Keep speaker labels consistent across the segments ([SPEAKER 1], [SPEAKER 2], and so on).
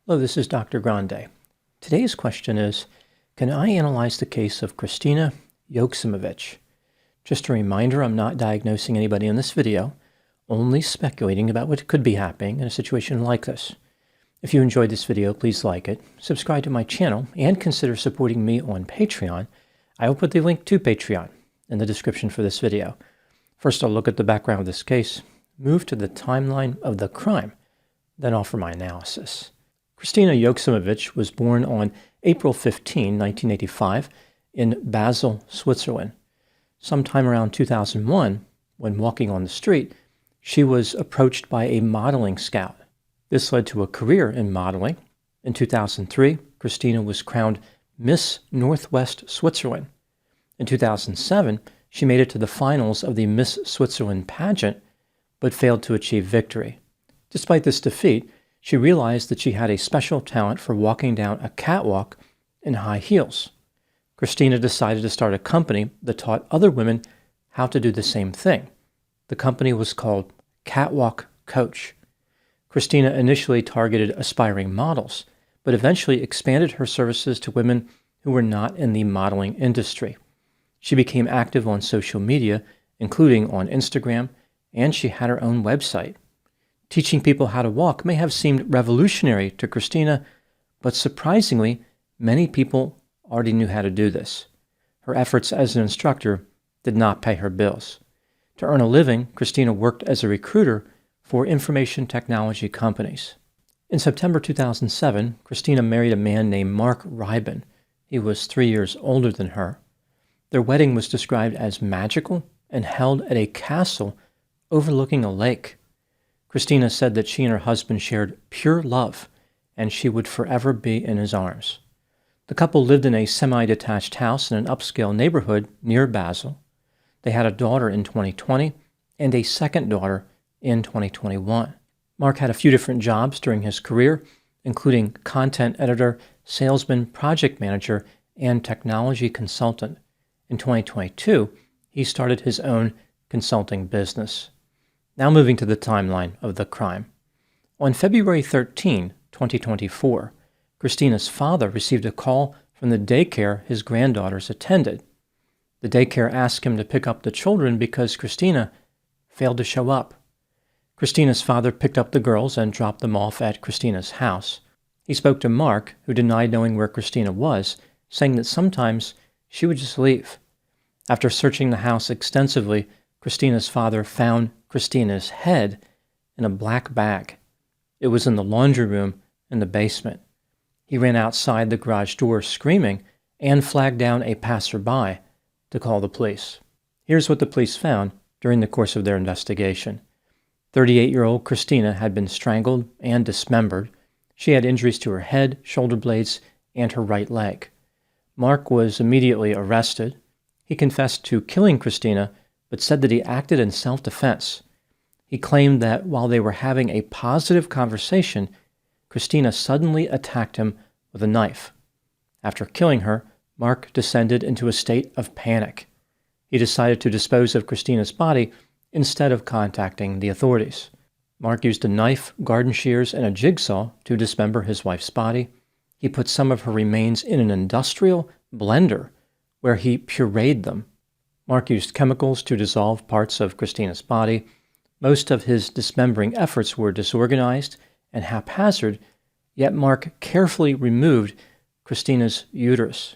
[SPEAKER 1] Hello, this is Dr. Grande. Today's question is, can I analyze the case of Kristina Joksimovic? Just a reminder, I'm not diagnosing anybody in this video, only speculating about what could be happening in a situation like this. If you enjoyed this video, please like it, subscribe to my channel, and consider supporting me on Patreon. I will put the link to Patreon in the description for this video. First, I'll look at the background of this case, move to the timeline of the crime, then offer my analysis. Kristina Joksimovic was born on April 15, 1985, in Basel, Switzerland. Sometime around 2001, when walking on the street, she was approached by a modeling scout. This led to a career in modeling. In 2003, Kristina was crowned Miss Northwest Switzerland. In 2007, she made it to the finals of the Miss Switzerland pageant, but failed to achieve victory. Despite this defeat, she realized that she had a special talent for walking down a catwalk in high heels. Kristina decided to start a company that taught other women how to do the same thing. The company was called Catwalk Coach. Kristina initially targeted aspiring models, but eventually expanded her services to women who were not in the modeling industry. She became active on social media, including on Instagram, and she had her own website. Teaching people how to walk may have seemed revolutionary to Kristina, but surprisingly, many people already knew how to do this. Her efforts as an instructor did not pay her bills. To earn a living, Kristina worked as a recruiter for information technology companies. In September 2007, Kristina married a man named Mark Rybin. He was 3 years older than her. Their wedding was described as magical and held at a castle overlooking a lake. Kristina said that she and her husband shared pure love, and she would forever be in his arms. The couple lived in a semi-detached house in an upscale neighborhood near Basel. They had a daughter in 2020 and a second daughter in 2021. Mark had a few different jobs during his career, including content editor, salesman, project manager, and technology consultant. In 2022, he started his own consulting business. Now moving to the timeline of the crime. On February 13, 2024, Kristina's father received a call from the daycare his granddaughters attended. The daycare asked him to pick up the children because Kristina failed to show up. Kristina's father picked up the girls and dropped them off at Kristina's house. He spoke to Mark, who denied knowing where Kristina was, saying that sometimes she would just leave. After searching the house extensively, Kristina's father found Kristina's head in a black bag. It was in the laundry room in the basement. He ran outside the garage door screaming and flagged down a passerby to call the police. Here's what the police found during the course of their investigation. 38-year-old Kristina had been strangled and dismembered. She had injuries to her head, shoulder blades, and her right leg. Mark was immediately arrested. He confessed to killing Kristina, but said that he acted in self-defense. He claimed that while they were having a positive conversation, Kristina suddenly attacked him with a knife. After killing her, Mark descended into a state of panic. He decided to dispose of Kristina's body instead of contacting the authorities. Mark used a knife, garden shears, and a jigsaw to dismember his wife's body. He put some of her remains in an industrial blender where he pureed them. Mark used chemicals to dissolve parts of Kristina's body. Most of his dismembering efforts were disorganized and haphazard, yet Mark carefully removed Kristina's uterus.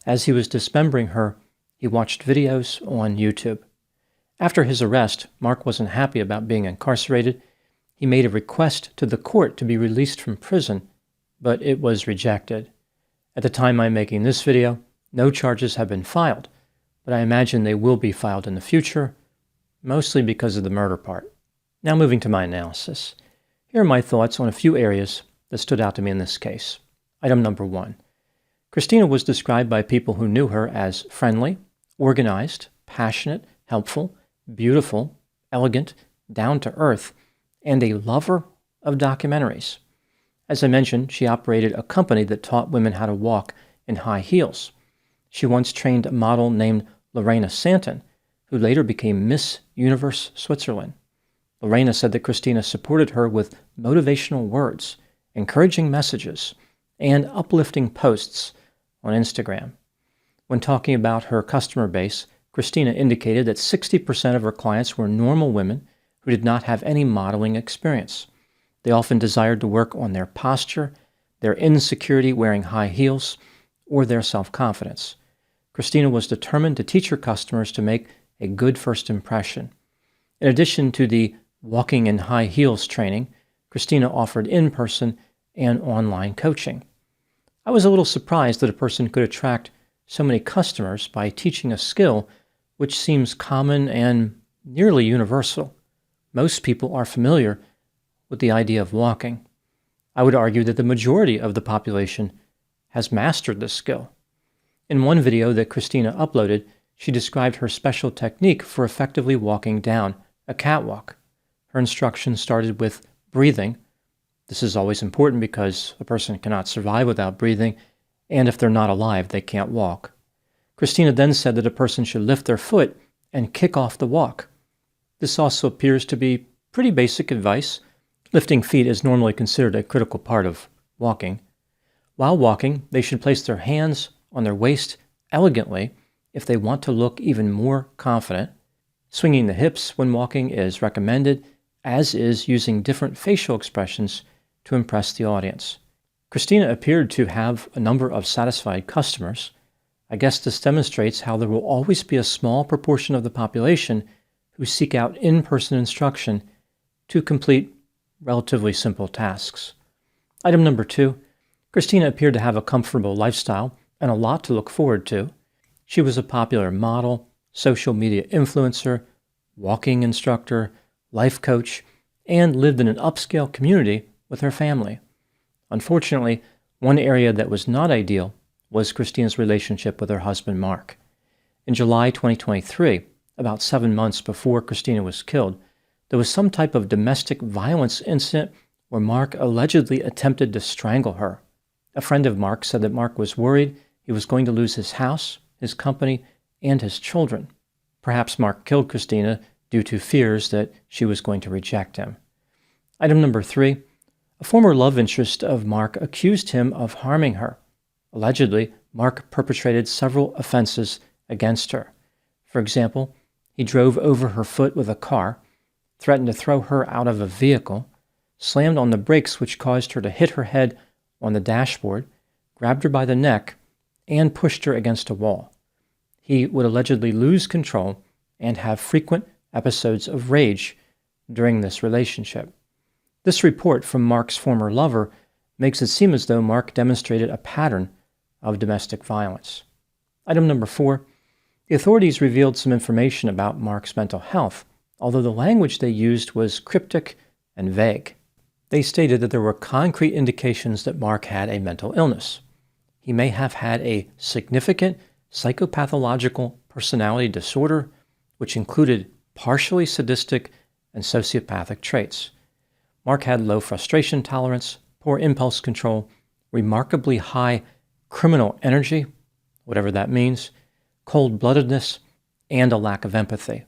[SPEAKER 1] As he was dismembering her, he watched videos on YouTube. After his arrest, Mark wasn't happy about being incarcerated. He made a request to the court to be released from prison, but it was rejected. At the time I'm making this video, no charges have been filed, but I imagine they will be filed in the future, mostly because of the murder part. Now moving to my analysis. Here are my thoughts on a few areas that stood out to me in this case. Item number 1. Kristina was described by people who knew her as friendly, organized, passionate, helpful, beautiful, elegant, down-to-earth, and a lover of documentaries. As I mentioned, she operated a company that taught women how to walk in high heels. She once trained a model named Lorena Santon, who later became Miss Universe Switzerland. Lorena said that Kristina supported her with motivational words encouraging messages, and uplifting posts on Instagram. When talking about her customer base, Kristina indicated that 60% of her clients were normal women who did not have any modeling experience. They often desired to work on their posture, their insecurity wearing high heels, or their self-confidence. Kristina was determined to teach her customers to make a good first impression. In addition to the walking in high heels training, Kristina offered in-person and online coaching. I was a little surprised that a person could attract so many customers by teaching a skill which seems common and nearly universal. Most people are familiar with the idea of walking. I would argue that the majority of the population has mastered this skill. In one video that Kristina uploaded, she described her special technique for effectively walking down a catwalk. Her instructions started with breathing. This is always important because a person cannot survive without breathing, and if they're not alive, they can't walk. Kristina then said that a person should lift their foot and kick off the walk. This also appears to be pretty basic advice. Lifting feet is normally considered a critical part of walking. While walking, they should place their hands on their waist elegantly if they want to look even more confident. Swinging the hips when walking is recommended, as is using different facial expressions to impress the audience. Kristina appeared to have a number of satisfied customers. I guess this demonstrates how there will always be a small proportion of the population who seek out in-person instruction to complete relatively simple tasks. Item number 2, Kristina appeared to have a comfortable lifestyle and a lot to look forward to. She was a popular model, social media influencer, walking instructor, life coach, and lived in an upscale community with her family. Unfortunately, one area that was not ideal was Kristina's relationship with her husband, Mark. In July 2023, about 7 months before Kristina was killed, there was some type of domestic violence incident where Mark allegedly attempted to strangle her. A friend of Mark said that Mark was worried he was going to lose his house, his company, and his children. Perhaps Mark killed Kristina due to fears that she was going to reject him. Item number 3, a former love interest of Mark accused him of harming her. Allegedly, Mark perpetrated several offenses against her. For example, he drove over her foot with a car, threatened to throw her out of a vehicle, slammed on the brakes which caused her to hit her head on the dashboard, grabbed her by the neck, and pushed her against a wall. He would allegedly lose control and have frequent episodes of rage during this relationship. This report from Mark's former lover makes it seem as though Mark demonstrated a pattern of domestic violence. Item number 4, the authorities revealed some information about Mark's mental health, although the language they used was cryptic and vague. They stated that there were concrete indications that Mark had a mental illness. He may have had a significant psychopathological personality disorder, which included partially sadistic and sociopathic traits. Mark had low frustration tolerance, poor impulse control, remarkably high criminal energy, whatever that means, cold-bloodedness, and a lack of empathy.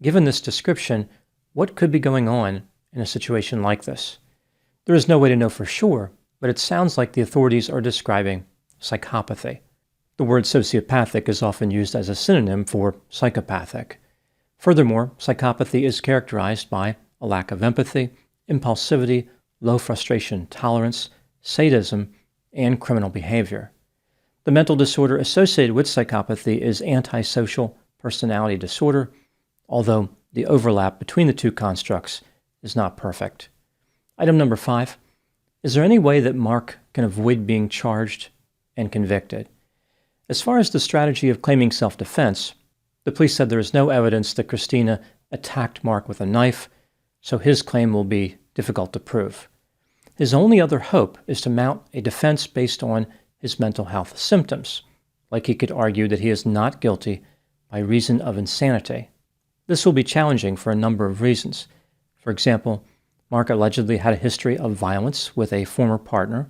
[SPEAKER 1] Given this description, what could be going on in a situation like this? There is no way to know for sure, but it sounds like the authorities are describing psychopathy. The word sociopathic is often used as a synonym for psychopathic. Furthermore, psychopathy is characterized by a lack of empathy, impulsivity, low frustration tolerance, sadism, and criminal behavior. The mental disorder associated with psychopathy is antisocial personality disorder, although the overlap between the two constructs is not perfect. Item number 5, is there any way that Mark can avoid being charged and convicted? As far as the strategy of claiming self-defense, the police said there is no evidence that Kristina attacked Mark with a knife, so his claim will be difficult to prove. His only other hope is to mount a defense based on his mental health symptoms, like he could argue that he is not guilty by reason of insanity. This will be challenging for a number of reasons. For example, Mark allegedly had a history of violence with a former partner.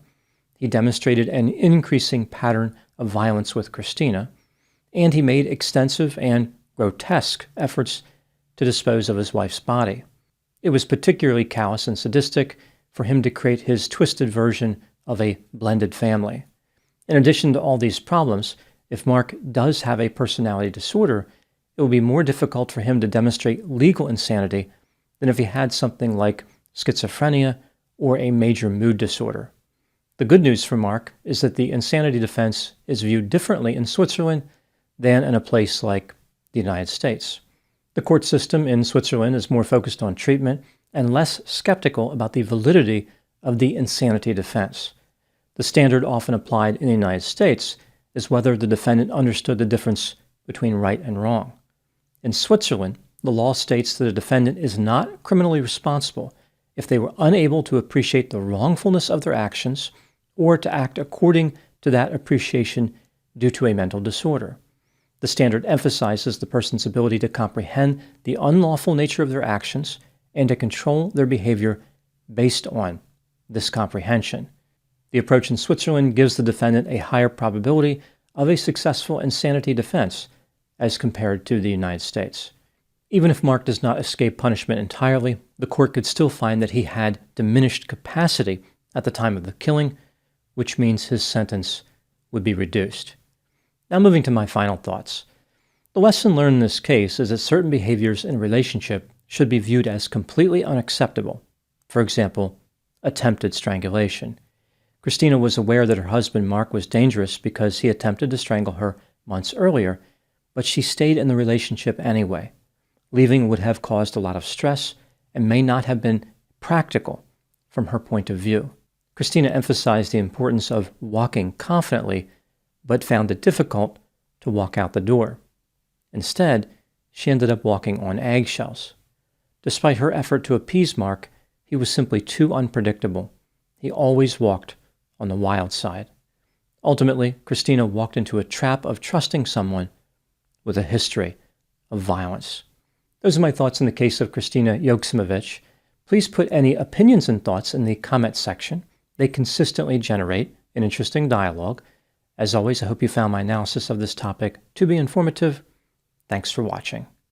[SPEAKER 1] He demonstrated an increasing pattern of violence with Kristina, and he made extensive and grotesque efforts to dispose of his wife's body. It was particularly callous and sadistic, for him to create his twisted version of a blended family. In addition to all these problems, if Mark does have a personality disorder, it will be more difficult for him to demonstrate legal insanity than if he had something like schizophrenia or a major mood disorder. The good news for Mark is that the insanity defense is viewed differently in Switzerland than in a place like the United States. The court system in Switzerland is more focused on treatment and less skeptical about the validity of the insanity defense. The standard often applied in the United States is whether the defendant understood the difference between right and wrong. In Switzerland, the law states that a defendant is not criminally responsible if they were unable to appreciate the wrongfulness of their actions or to act according to that appreciation due to a mental disorder. The standard emphasizes the person's ability to comprehend the unlawful nature of their actions and to control their behavior based on this comprehension. The approach in Switzerland gives the defendant a higher probability of a successful insanity defense as compared to the United States. Even if Mark does not escape punishment entirely, the court could still find that he had diminished capacity at the time of the killing, which means his sentence would be reduced. Now moving to my final thoughts. The lesson learned in this case is that certain behaviors in a relationship should be viewed as completely unacceptable. For example, attempted strangulation. Kristina was aware that her husband Mark was dangerous because he attempted to strangle her months earlier, but she stayed in the relationship anyway. Leaving would have caused a lot of stress and may not have been practical from her point of view. Kristina emphasized the importance of walking confidently, but found it difficult to walk out the door. Instead, she ended up walking on eggshells. Despite her effort to appease Mark, he was simply too unpredictable. He always walked on the wild side. Ultimately, Kristina walked into a trap of trusting someone with a history of violence. Those are my thoughts in the case of Kristina Joksimovic. Please put any opinions and thoughts in the comments section. They consistently generate an interesting dialogue. As always, I hope you found my analysis of this topic to be informative. Thanks for watching.